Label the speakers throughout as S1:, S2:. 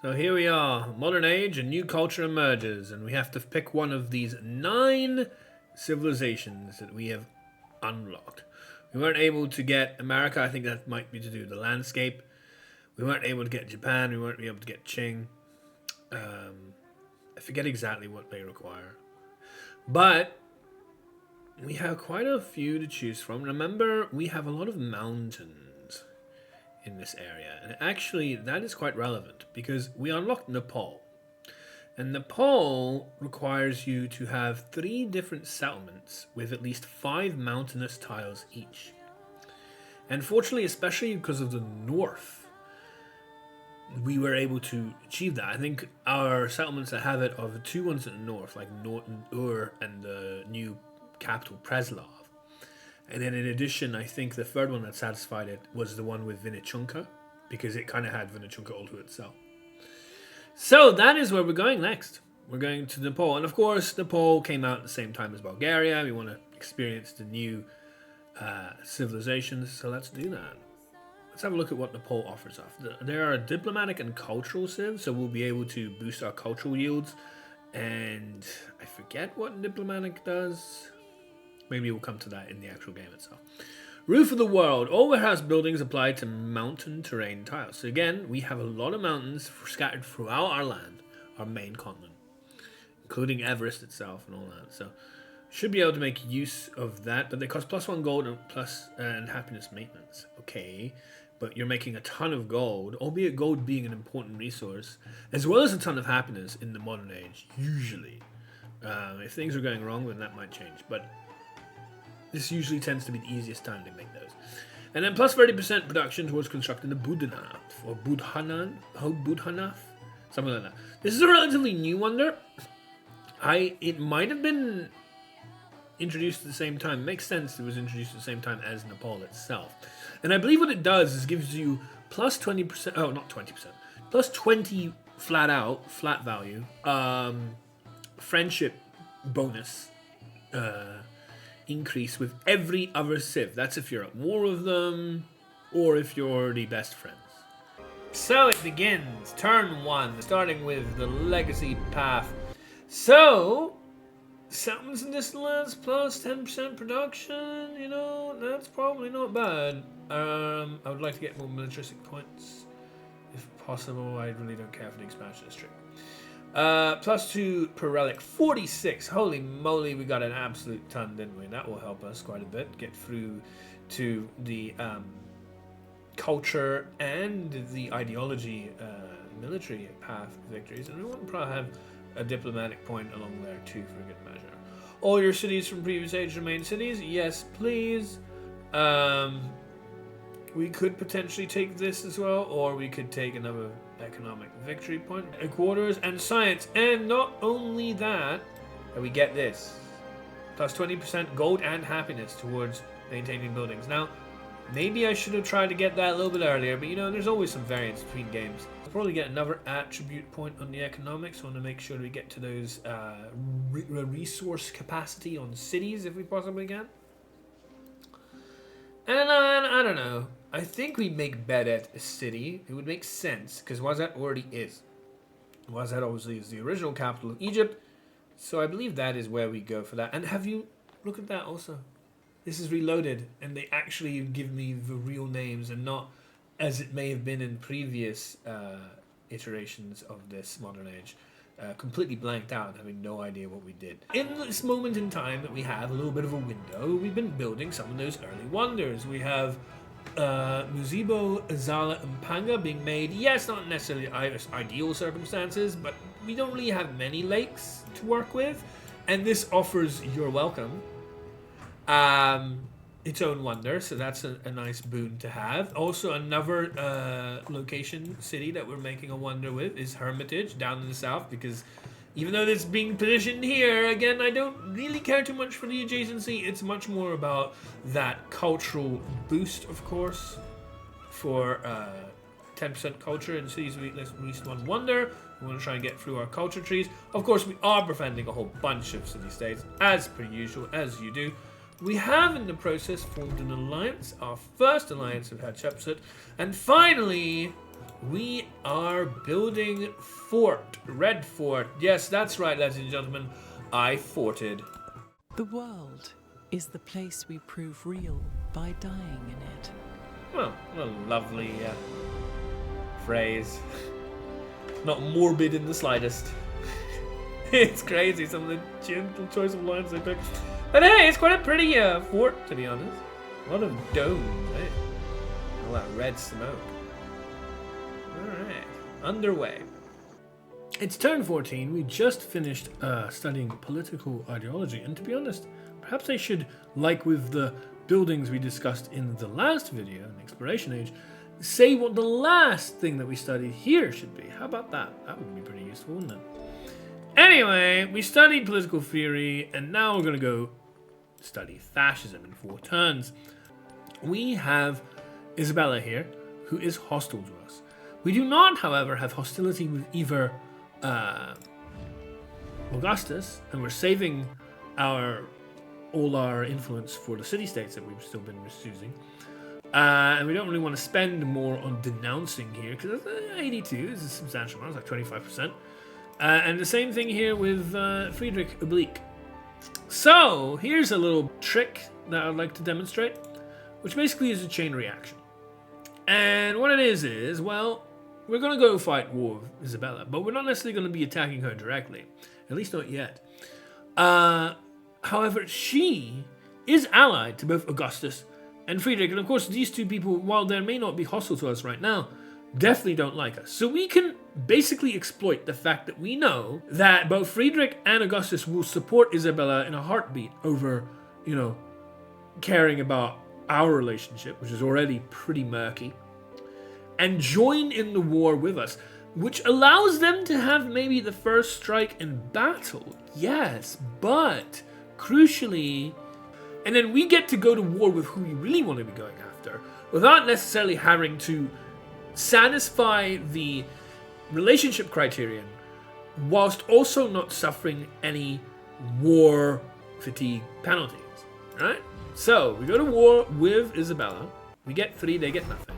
S1: So here we are, modern age, a new culture emerges, and we have to pick one of these 9 civilizations that we have unlocked. We weren't able to get America. I think that might be to do with the landscape. We weren't able to get Japan. We weren't able to get Qing. I forget exactly what they require. But we have quite a few to choose from. Remember, we have a lot of mountains in this area. And actually, that is quite relevant because we unlocked Nepal. And Nepal requires you to have 3 different settlements with at least 5 mountainous tiles each. And fortunately, especially because of the north, we were able to achieve that. I think our settlements that have it are the 2 ones in the north, like Norton Ur and the new capital Preslav. And then in addition, I think the 3rd one that satisfied it was the one with Vinichunka, because it kind of had Vinichunka all to itself. So that is where we're going next. We're going to Nepal. And of course, Nepal came out at the same time as Bulgaria. We want to experience the new civilizations, so let's do that. Let's have a look at what Nepal offers us. There are diplomatic and cultural civs, so we'll be able to boost our cultural yields. And I forget what diplomatic does. Maybe we'll come to that in the actual game itself. Roof of the world. All warehouse buildings apply to mountain terrain tiles. So again, we have a lot of mountains scattered throughout our land, our main continent, including Everest itself and all that. So should be able to make use of that, but they cost +1 gold and happiness maintenance. Okay, but you're making a ton of gold, albeit gold being an important resource, as well as a ton of happiness in the modern age, usually. If things are going wrong, then that might change, but this usually tends to be the easiest time to make those. And then plus 30% production towards constructing the Budhanath, or Budhanath, something like that. This is a relatively new wonder. It might have been introduced at the same time. It makes sense it was introduced at the same time as Nepal itself. And I believe what it does is gives you plus 20%, oh, not 20%, plus 20 flat value, friendship bonus, increase with every other civ. That's if you're at war with them, or if you're already best friends. So it begins, turn 1, starting with the legacy path. So, settlements in this lands plus 10% production, you know, that's probably not bad. I would like to get more militaristic points, if possible. I really don't care for the expansion district. +2 per relic, 46. Holy moly, we got an absolute ton, didn't we? That will help us quite a bit get through to the culture and the ideology military path victories. And we want to probably have a diplomatic point along there too for a good measure. All your cities from previous age remain cities. Yes, please. We could potentially take this as well, or we could take another economic victory point. Quarters and science. And not only that, we get this. Plus 20% gold and happiness towards maintaining buildings. Now, maybe I should have tried to get that a little bit earlier, but you know, there's always some variance between games. I'll probably get another attribute point on the economics. I want to make sure we get to those resource capacity on cities if we possibly can. And I don't know. I think we make Bedet a city. It would make sense, because Wazat already is. Wazat obviously is the original capital of Egypt, so I believe that is where we go for that. And have you... Look at that also. This is reloaded, and they actually give me the real names, and not as it may have been in previous iterations of this modern age. Completely blanked out and having no idea what we did. In this moment in time that we have a little bit of a window, we've been building some of those early wonders. We have Muzibo, Azala, and Panga being made. Yes, not necessarily ideal circumstances, but we don't really have many lakes to work with, and this offers You're Welcome its own wonder, so that's a nice boon to have. Also, another location city that we're making a wonder with is Hermitage down in the south, because even though it's being positioned here, again, I don't really care too much for the adjacency. It's much more about that cultural boost, of course, for 10% culture in cities with at least one wonder. We want to try and get through our culture trees. Of course, we are befriending a whole bunch of city-states, as per usual, as you do. We have, in the process, formed an alliance, our first alliance with Hatshepsut, and finally, We are building fort. Red fort. Yes, that's right, ladies and gentlemen. I forted.
S2: The world is the place we prove real by dying in it.
S1: Well, what a lovely phrase. Not morbid in the slightest. It's crazy, some of the gentle choice of lines they picked. But hey, it's quite a pretty fort, to be honest. A lot of domes, eh? All that red smoke. Alright, underway. It's turn 14. We just finished studying political ideology, and to be honest, perhaps I should, like with the buildings we discussed in the last video, in Exploration Age, say what the last thing that we studied here should be. How about that? That would be pretty useful, wouldn't it? Anyway, we studied political theory, and now we're going to go study fascism in 4 turns. We have Isabella here, who is hostile to us. We do not, however, have hostility with either Augustus, and we're saving all our influence for the city-states that we've still been misusing. And we don't really want to spend more on denouncing here, because 82 is a substantial amount, it's like 25%. And the same thing here with Friedrich Oblique. So, here's a little trick that I'd like to demonstrate, which basically is a chain reaction. And what it is, well, we're going to go fight war with Isabella, but we're not necessarily going to be attacking her directly. At least not yet. However, she is allied to both Augustus and Friedrich. And of course, these two people, while they may not be hostile to us right now, definitely don't like us. So we can basically exploit the fact that we know that both Friedrich and Augustus will support Isabella in a heartbeat over, caring about our relationship, which is already pretty murky, and join in the war with us, which allows them to have maybe the first strike in battle. Yes, but crucially, and then we get to go to war with who we really want to be going after without necessarily having to satisfy the relationship criterion whilst also not suffering any war fatigue penalties, right? So we go to war with Isabella. We get 3, they get nothing.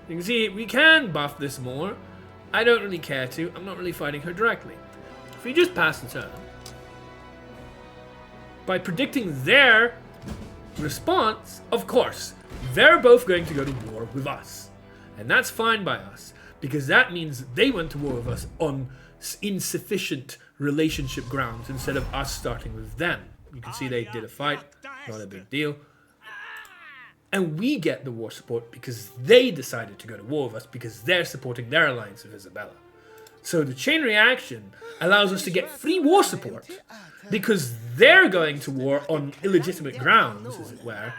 S1: You can see we can buff this more. I don't really care to. I'm not really fighting her directly. If we just pass the turn, by predicting their response, of course, they're both going to go to war with us. And that's fine by us, because that means they went to war with us on insufficient relationship grounds instead of us starting with them. You can see they did a fight, not a big deal. And we get the war support because they decided to go to war with us because they're supporting their alliance with Isabella. So the chain reaction allows us to get free war support because they're going to war on illegitimate grounds, as it were,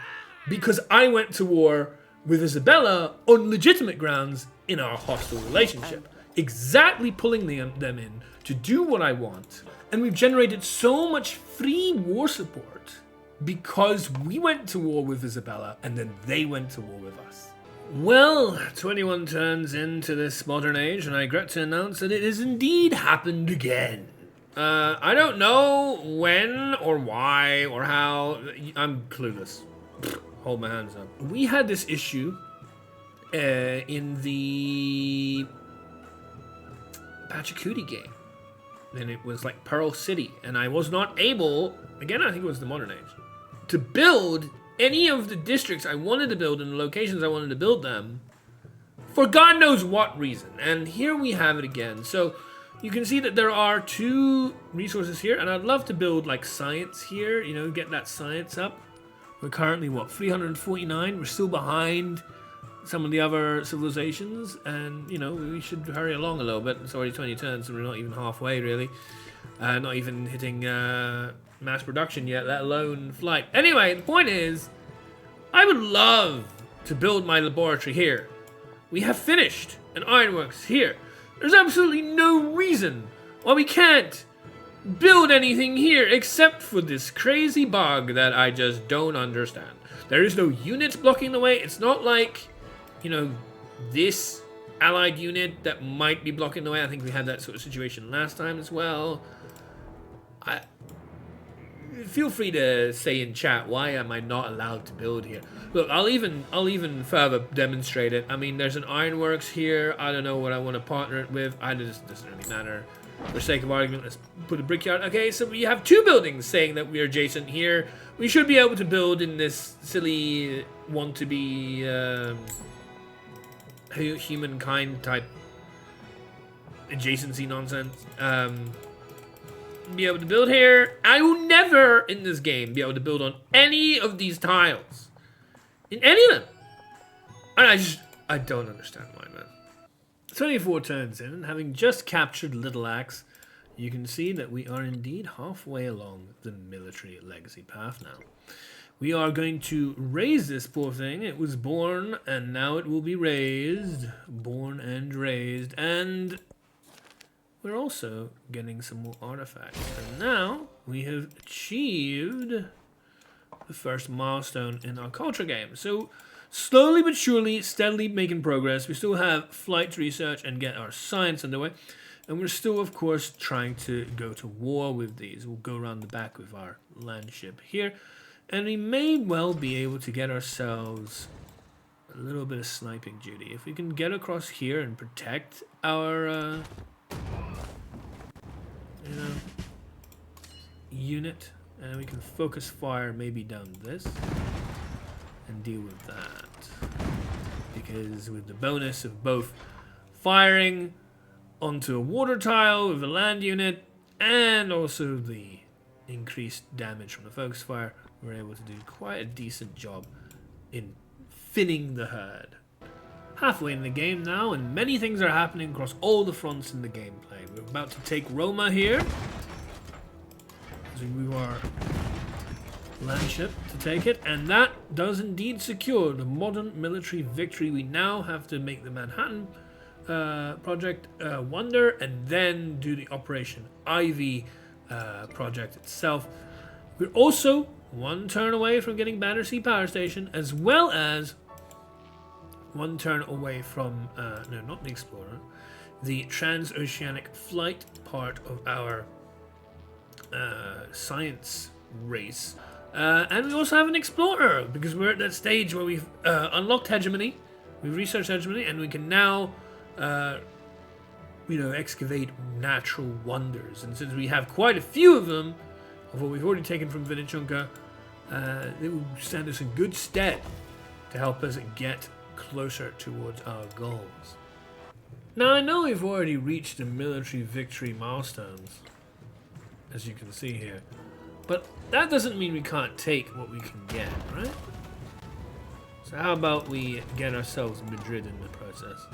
S1: because I went to war with Isabella on legitimate grounds in our hostile relationship. Exactly pulling them in to do what I want. And we've generated so much free war support because we went to war with Isabella and then they went to war with us. Well, 21 turns into this modern age, and I regret to announce that it has indeed happened again. I don't know when or why or how. I'm clueless. Hold my hands up. We had this issue in the Pachacooty game. And it was like Pearl City. And I was not able, again, I think it was the modern age, to build any of the districts I wanted to build and the locations I wanted to build them for God knows what reason. And here we have it again. So you can see that there are 2 resources here, and I'd love to build like science here, get that science up. We're currently, 349? We're still behind some of the other civilizations, and, we should hurry along a little bit. It's already 20 turns, and we're not even halfway, really. Not even hitting mass production yet, let alone flight. Anyway, the point is, I would love to build my laboratory here. We have finished an ironworks here. There's absolutely no reason why we can't build anything here except for this crazy bug that I just don't understand. There is no units blocking the way. It's not like, this allied unit that might be blocking the way. I think we had that sort of situation last time as well. feel free to say in chat, why am I not allowed to build here? Look, I'll even further demonstrate it. I mean, there's an ironworks here. I don't know what I want to partner it with. It doesn't really matter. For sake of argument, let's put a brickyard. Okay, so we have 2 buildings saying that we are adjacent here. We should be able to build in this silly want to be humankind type adjacency nonsense. Be able to build here. I will never in this game be able to build on any of these tiles. In any of them. And I don't understand why, man. 24 turns in, and having just captured Little Axe, you can see that we are indeed halfway along the military legacy path now. We are going to raise this poor thing. It was born, and now it will be raised. Born and raised. And we're also getting some more artifacts. And now we have achieved the first milestone in our culture game. So slowly but surely, steadily making progress. We still have flight research and get our science underway. And we're still, of course, trying to go to war with these. We'll go around the back with our land ship here. And we may well be able to get ourselves a little bit of sniping duty. If we can get across here and protect our unit, and we can focus fire maybe down this and deal with that, because with the bonus of both firing onto a water tile with a land unit and also the increased damage from the focus fire, we're able to do quite a decent job in thinning the herd. Halfway in the game now, and many things are happening across all the fronts in the gameplay. We're about to take Roma here, as we move our land ship to take it, and that does indeed secure the modern military victory. We now have to make the Manhattan project wonder, and then do the Operation Ivy project itself. We're also 1 turn away from getting Battersea Power Station, as well as 1 turn away from, no, not the Explorer, the transoceanic flight part of our science race. And we also have an Explorer, because we're at that stage where we've unlocked hegemony, we've researched hegemony, and we can now, excavate natural wonders. And since we have quite a few of them, of what we've already taken from Vinichunka, it will stand us in good stead to help us get closer towards our goals. Now, I know we've already reached the military victory milestones, as you can see here, but that doesn't mean we can't take what we can get, right? So how about we get ourselves Madrid in the process?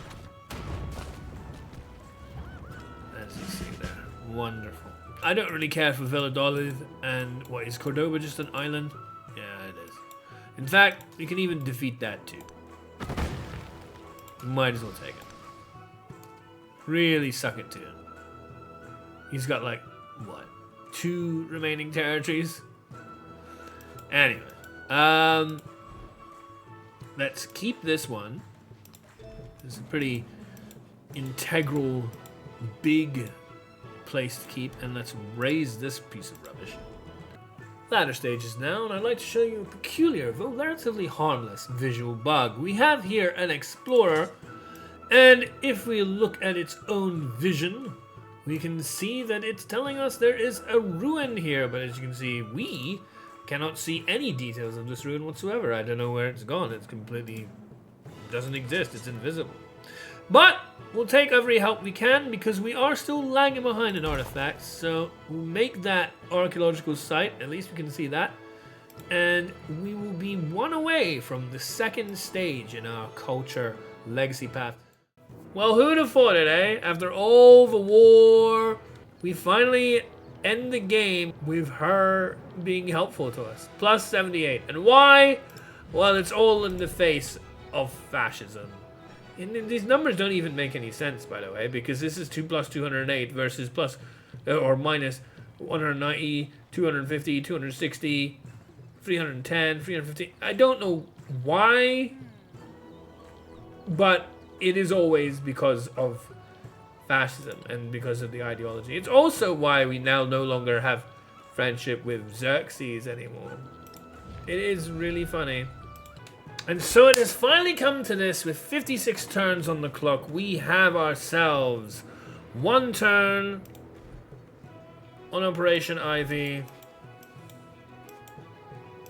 S1: As you see there, wonderful. I don't really care for Valladolid, and what is Cordoba just an island? Yeah, it is. In fact, we can even defeat that too. Might as well take it. Really suck it to him. He's got like, what, 2 remaining territories? Anyway, let's keep this one. This is a pretty integral, big place to keep, and let's raise this piece of rubbish. Latter stages now, and I'd like to show you a peculiar, though relatively harmless, visual bug. We have here an Explorer, and if we look at its own vision, we can see that it's telling us there is a ruin here, but as you can see, we cannot see any details of this ruin whatsoever. I don't know where it's gone. It's completely doesn't exist. It's invisible. But we'll take every help we can, because we are still lagging behind in artifacts. So we'll make that archaeological site. At least we can see that. And we will be 1 away from the 2nd stage in our culture legacy path. Well, who'd have thought it, eh? After all the war, we finally end the game with her being helpful to us. Plus 78. And why? Well, it's all in the face of fascism. And these numbers don't even make any sense, by the way, because this is 2 plus 208 versus plus or minus 190, 250, 260, 310, 350. I don't know why, but it is always because of fascism and because of the ideology. It's also why we now no longer have friendship with Xerxes anymore. It is really funny. And so it has finally come to this. With 56 turns on the clock, we have ourselves 1 turn on Operation Ivy,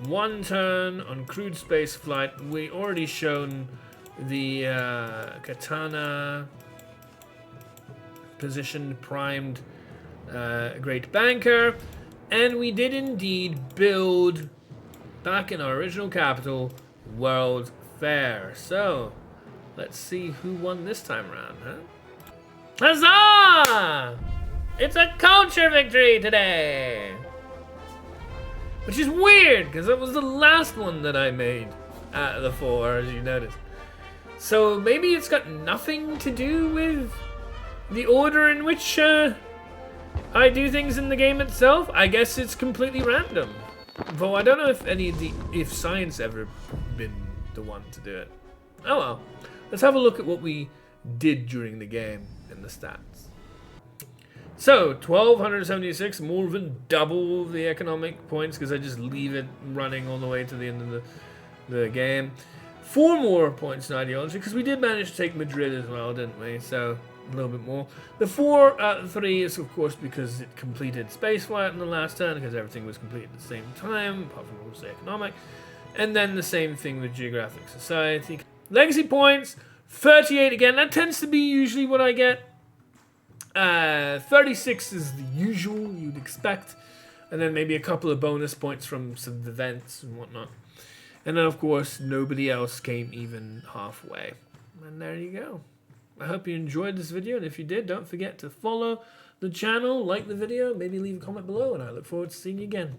S1: 1 turn on crewed space flight. We already shown the katana positioned, primed, great banker, and we did indeed build back in our original capital, World Fair. So let's see who won this time around, huh? Huzzah! It's a culture victory today! Which is weird, because that was the last one that I made out of the 4, as you noticed. So maybe it's got nothing to do with the order in which I do things in the game itself. I guess it's completely random. Though I don't know if science ever been the one to do it. Oh well. Let's have a look at what we did during the game in the stats. So 1276, more than double the economic points because I just leave it running all the way to the end of the game. 4 more points in ideology because we did manage to take Madrid as well, didn't we? So a little bit more. The 4 out of 3 is of course because it completed spaceflight in the last turn because everything was completed at the same time, apart from obviously economic. And then the same thing with geographic society. Legacy points, 38 again. That tends to be usually what I get. 36 is the usual you'd expect, and then maybe a couple of bonus points from some events and whatnot. And then of course nobody else came even halfway. And there you go. I hope you enjoyed this video, and if you did, don't forget to follow the channel, like the video, maybe leave a comment below, and I look forward to seeing you again.